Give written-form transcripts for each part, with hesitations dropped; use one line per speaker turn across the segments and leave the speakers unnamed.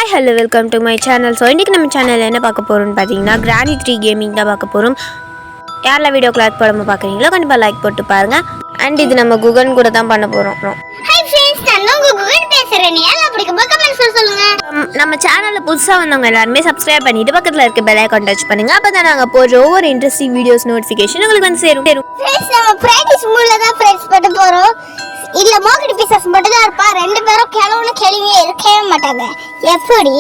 Hi, hello, welcome to my channel. So, இன்னைக்கு நம்ம சேனல்ல என்ன பார்க்க போறோம்னு பாத்தீங்கன்னா Granny 3 கேமிங் தான் பார்க்க போறோம். யாரெல்லாம் வீடியோ கிளாக் போடாம பார்க்கறீங்களோ கண்டிப்பா லைக் போட்டு பாருங்க. அண்ட் இது நம்ம குகன் கூட தான் பண்ண போறோம்.
Hi friends, நான் உங்க குகன் பேசுறேன். யாரா பிடிக்குமா கமெண்ட்ஸ் சொல்லுங்க.
நம்ம சேனல்ல புதுசா வந்தவங்க எல்லாரும் சப்ஸ்கிரைப் பண்ணிட்டு பக்கத்துல இருக்க பெல் ஐகான் டச் பண்ணுங்க. அப்பதான் நாங்க போற ஒவ்வொரு இன்ட்ரஸ்டிங் வீடியோஸ் நோட்டிஃபிகேஷன் உங்களுக்கு வந்து சேரும்.
Friends, நம்ம பிராக்டிஸ் மூட்ல தான் ஃப்ரெண்ட்ஸ் பண்ண போறோம். இல்ல மோகடி பீசஸ் மட்டும் தான் இருப்பா. ரெண்டு பேரும் கிளவுன கிளவியே இருக்கவே மாட்டாங்க. எப்படி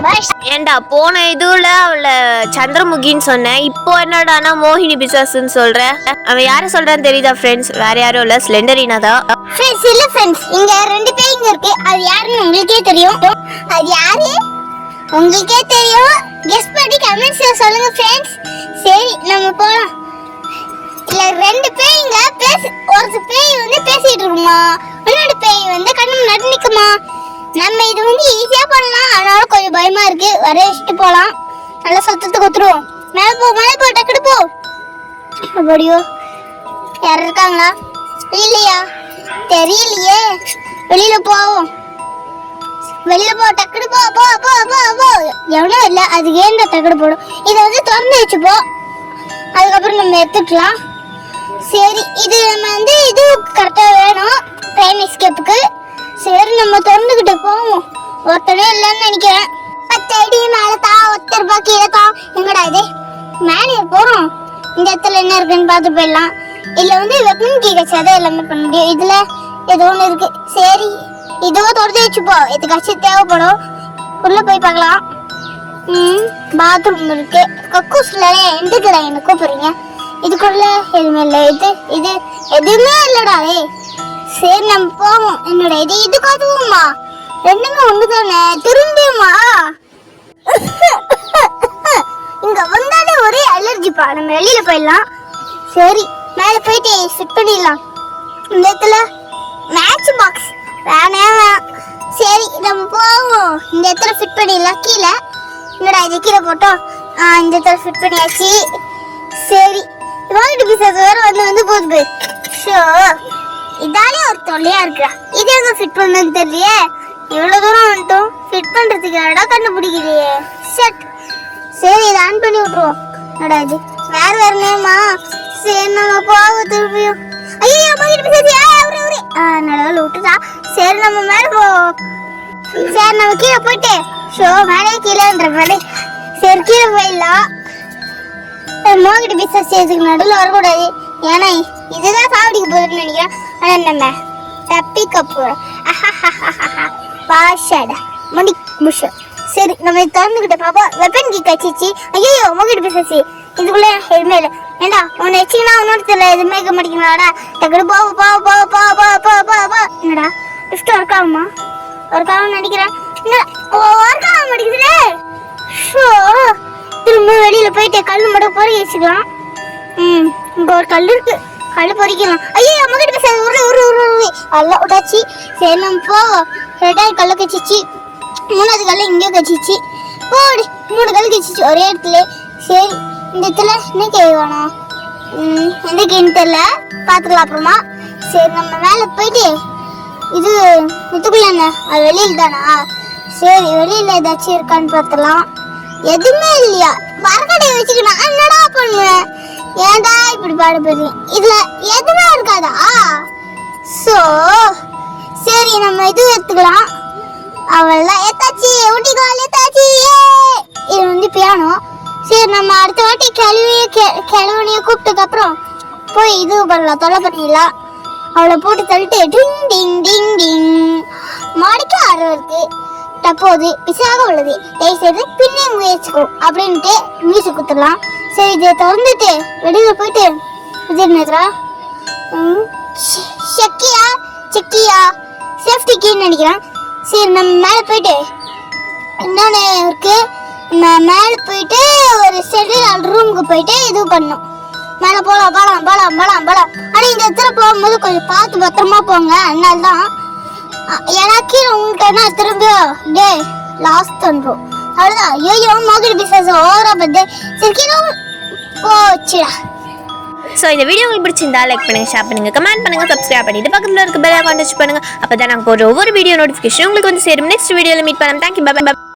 பஸ்
ஏண்டா போன இதுல அவள சந்திரமுகின்னு சொன்னேன். இப்போ என்னடானா மோகினி பிசாஸ்ன்னு சொல்ற. அவன் யாரை சொல்றான்னு தெரியுதா ஃப்ரெண்ட்ஸ்? வேற யாரும் இல்ல, ஸ்லெண்டரினா தான்.
ஃப்ரெண்ட்ஸ் இல்ல ஃப்ரெண்ட்ஸ், இங்க ரெண்டு பேய்ங்க இருக்கு. அது யாருன்னு உங்களுக்கே தெரியும். அது யாரு உங்களுக்கே தெரியும். கெஸ் பண்ணி கமெண்ட்ஸ்ல சொல்லுங்க ஃப்ரெண்ட்ஸ். சரி நம்ம போலாம். இல்ல ரெண்டு பேய்ங்க ஒரு பேய் வந்து பேசிட்டு இருக்குமா, இன்னொரு பேய் வந்து கண்ணு முன்னாடி நிக்குமா. நம்ம இது வந்து ஈஸியா பண்ணலாம், அதனால கொஞ்சம் பயமா இருக்கு. வர வச்சுட்டு போலாம். நல்லா சத்தத்தை கொத்துருவோம். மேல போ டக்குடு போ. அப்படியோ யார் இருக்காங்களா? இல்லையா? தெரியலையே. வெளியில போவோம். வெளியில போ டக்குடு போ போ போ போ போ. எவனும் இல்ல, அதுக்கு ஏன் டக்குடு போடும். இதை வந்து திறந்து வச்சுப்போ, அதுக்கப்புறம் நம்ம எடுத்துக்கலாம். சரி இது நம்ம வந்து இது கரெக்டா வேணும் ட்ரெயின் எஸ்கேப்புக்கு. சரி நம்ம திறந்துகிட்டு போவோம். ஒருத்தனே இல்லைன்னு நினைக்கிறேன். 10 அடி மேல தா, 10 ரூபாய் கீழே தா. எங்கடா இது? மேலே போறோம். இந்த இடத்துல என்ன இருக்குன்னு பார்த்து போயிடலாம். இல்ல வந்து வெப்பன் கீ கச்சாதான் எல்லாமே பண்ண முடியும். இதுல ஏதோ ஒன்று இருக்கு. சரி இதுவும் திறந்து வச்சுப்போ, எதுக்காச்சும் தேவைப்படும். உள்ள போய் பார்க்கலாம். பாத்ரூம் இருக்கு. கக்கூஸ்ல எந்துக்குடா என்ன கூப்பிடுறீங்க? இதுக்குள்ள எதுவுமே இல்லை. இது எதுவுமே இல்லடா. சரி நம்ம போவோம். என்னடா இது கதுவுமா? ரெண்டுமே ஒன்று தானே. திரும்பியுமா? இங்க வந்தாலே ஒரே அலர்ஜிப்பா. நம்ம வெளியில போயிடலாம். சரி மேலே போயிட்டு ஃபிட் பண்ணிடலாம். இந்த இடத்துல மேட்ச் பாக்ஸ் வேணாம். சரி நம்ம போவோம். இந்த இடத்துல ஃபிட் பண்ணிடலாம். கீழே என்னடா இது கீழே போட்டோம். இந்த இடத்துல ஃபிட் பண்ணியாச்சு. சரி வாங்கிட்டு பீசஸ் வேற வந்து போகுது. ஷோ இதாலே ஒரு தொல்லையா இருக்கா. இது எங்க ஃபிட் பண்ணது தெரியலையே. எவ்வளவு தூரம் வந்துட்டோம். ஃபிட் பண்றதுக்கு இடம் கண்டுபிடிக்கலையே. செட். சரி இதை ஆன் பண்ணி விட்டுருவோம். என்னடா இது வேற நேமா. சரி நம்ம போவோம் திரும்பியும். ஐயோ வாங்கிட்டு பீசஸ் நடுவில் விட்டுட்டா. சரி நம்ம மேல போவோம். சரி நம்ம கீழே போயிட்டு ஷோ மேலே கீழேன்ற மாதிரி. சரி கீழே போயிடலாம். மோகிட்டு பிசஸ் இதுக்கு நடுவில் வரக்கூடாது. ஏன்னா இதுதான் சாவடிக்கு போகுதுன்னு நினைக்கிறேன். ஆனால் நம்ம தப்பிக்க போகிறோம். பாஷடா முடி முஷ. சரி நம்ம திறந்துக்கிட்ட பாப்பா. வெப்பன் கீ கச்சிச்சு. ஐயோ மோகிட்டு பிசஸ் இதுக்குள்ளே எதுவுமே இல்லை. ஏண்டா உன்னை வச்சிங்கன்னா ஒன்றும் தெரியல. எதுவுமே இருக்க மாட்டேங்கிறாடா. டக்குனு போ. என்னடா லிஃப்ட் ஒர்க் ஆகுமா? ஒர்க் ஆகும்னு நினைக்கிறேன். ஒர்க் ஆக மாட்டேங்குதுலே. ஷோ திரும்ப வெளியில போயிட்டு கல்லு மட்டும் பொறுக்கி வச்சுக்கலாம். இங்க ஒரு கல் இருக்கு. கல்லு பொறிக்கலாம். ஐயோ அம்மகிட்ட பேச உரு எல்லாம் விட்டாச்சு. சரி நம்ம போவோம். ரெண்டாவது கல்ல கச்சிச்சு. மூணாவது கல்ல இங்கே கச்சிச்சு. போடு 3 கல் கச்சிச்சு ஒரே இடத்துல. சரி இந்த இடத்துல என்ன கேள்வி வேணும்? எந்த கேள்வி தெரியல, பார்த்துக்கலாம் அப்புறமா. சரி நம்ம மேலே போயிட்டு இது இதுக்குள்ள என்ன அது வெளியில் தானா? சரி வெளியில் ஏதாச்சும் இருக்கான்னு பார்த்துலாம். எதுவுமே இல்லையா? மரக்கடையை வச்சுக்க நான் என்னடா பண்ணுவேன்? ஏன்டா இப்படி பாடுபடுறீங்க? இதுல எதுவுமே இருக்காதா? சோ சரி நம்ம இது எடுத்துக்கலாம். அவள்தான் ஏத்தாச்சி ஊட்டிக்கால் ஏத்தாச்சி. இது வந்து பியானோ. சரி நம்ம அடுத்த வாட்டி கிழவனைய கூப்பிட்டதுக்கு அப்புறம் போய் இது பண்ணலாம், தொலை பண்ணிடலாம். அவளை போட்டு தள்ளிட்டு டிங் டிங் டிங் டிங் மாடிக்கு ஆர்வம் இருக்கு. தப்போது பிசாக உள்ளது, தயவுசெய்து பின்னே முயற்சிக்கும் அப்படின்ட்டு மியூசிக் குத்துடலாம். சரி இதை திறந்துட்டு வெளியில போயிட்டு இது என்னதுரா? செக்கியா சேஃப்டி கீன்னு நினைக்கிறேன். சரி நம்ம மேலே போயிட்டு இன்னொன்று இருக்கு. மேலே போயிட்டு ஒரு செட்டில் ரூமுக்கு போயிட்டு இது பண்ணணும். மேலே போகலாம். ஆனால் இந்த இடத்துல போகும்போது கொஞ்சம் பார்த்து பத்திரமா போங்க. அதனால தான் எனக்கு உங்கள்கிட்ட திரும்ப டே லாஸ்ட் வந்துடும். அவ்வளோதான். ஐயோ மோகிட்டு பிசாஸ் ஓவரா பத்து. சரி கீழே போச்சுடா.
ஸோ இந்த வீடியோ உங்களுக்கு பிடிச்சிருந்தா லைக் பண்ணுங்க, ஷேர் பண்ணுங்க, கமெண்ட் பண்ணுங்க, சப்ஸ்கிரைப் பண்ணிட்டு பக்கத்தில் இருக்க பெல் ஐகான் டச் பண்ணுங்க. அப்போ தான் நாங்கள் போடுற ஒவ்வொரு வீடியோ நோட்டிஃபிகேஷன் உங்களுக்கு வந்து சேரும். நெக்ஸ்ட் வீடியோவில் மீட் பண்ணலாம். தேங்க்யூ. பை.